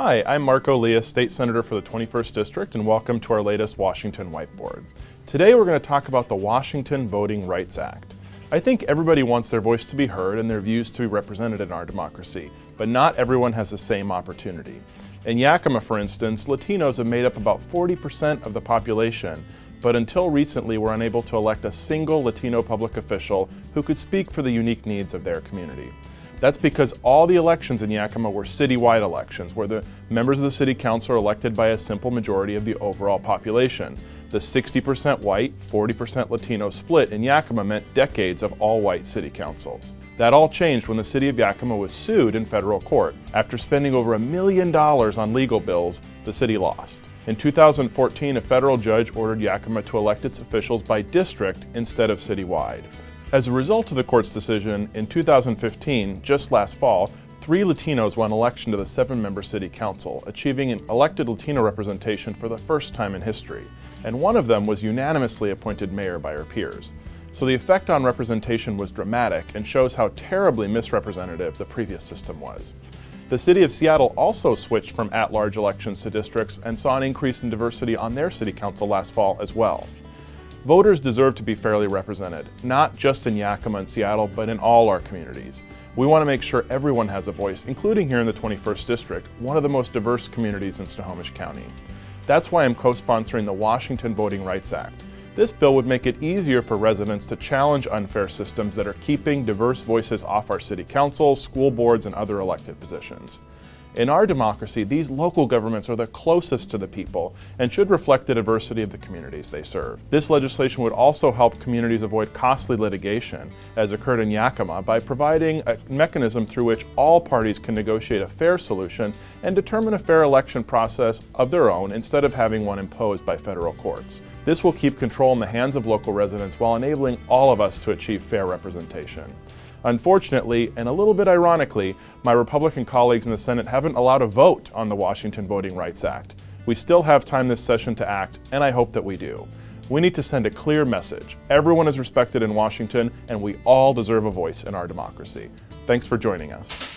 Hi, I'm Marco Liias, State Senator for the 21st District, and welcome to our latest Washington Whiteboard. Today we're going to talk about the Washington Voting Rights Act. I think everybody wants their voice to be heard and their views to be represented in our democracy, but not everyone has the same opportunity. In Yakima, for instance, Latinos have made up about 40% of the population, but until recently were unable to elect a single Latino public official who could speak for the unique needs of their community. That's because all the elections in Yakima were citywide elections, where the members of the city council are elected by a simple majority of the overall population. The 60% white, 40% Latino split in Yakima meant decades of all-white city councils. That all changed when the city of Yakima was sued in federal court. After spending over $1 million on legal bills, the city lost. In 2014, a federal judge ordered Yakima to elect its officials by district instead of citywide. As a result of the court's decision, in 2015, just last fall, 3 Latinos won election to the 7-member city council, achieving an elected Latino representation for the first time in history. And one of them was unanimously appointed mayor by her peers. So the effect on representation was dramatic and shows how terribly misrepresentative the previous system was. The city of Seattle also switched from at-large elections to districts and saw an increase in diversity on their city council last fall as well. Voters deserve to be fairly represented, not just in Yakima and Seattle, but in all our communities. We want to make sure everyone has a voice, including here in the 21st District, one of the most diverse communities in Snohomish County. That's why I'm co-sponsoring the Washington Voting Rights Act. This bill would make it easier for residents to challenge unfair systems that are keeping diverse voices off our city councils, school boards, and other elected positions. In our democracy, these local governments are the closest to the people and should reflect the diversity of the communities they serve. This legislation would also help communities avoid costly litigation, as occurred in Yakima, by providing a mechanism through which all parties can negotiate a fair solution and determine a fair election process of their own instead of having one imposed by federal courts. This will keep control in the hands of local residents while enabling all of us to achieve fair representation. Unfortunately, and a little bit ironically, my Republican colleagues in the Senate haven't allowed a vote on the Washington Voting Rights Act. We still have time this session to act, and I hope that we do. We need to send a clear message. Everyone is respected in Washington, and we all deserve a voice in our democracy. Thanks for joining us.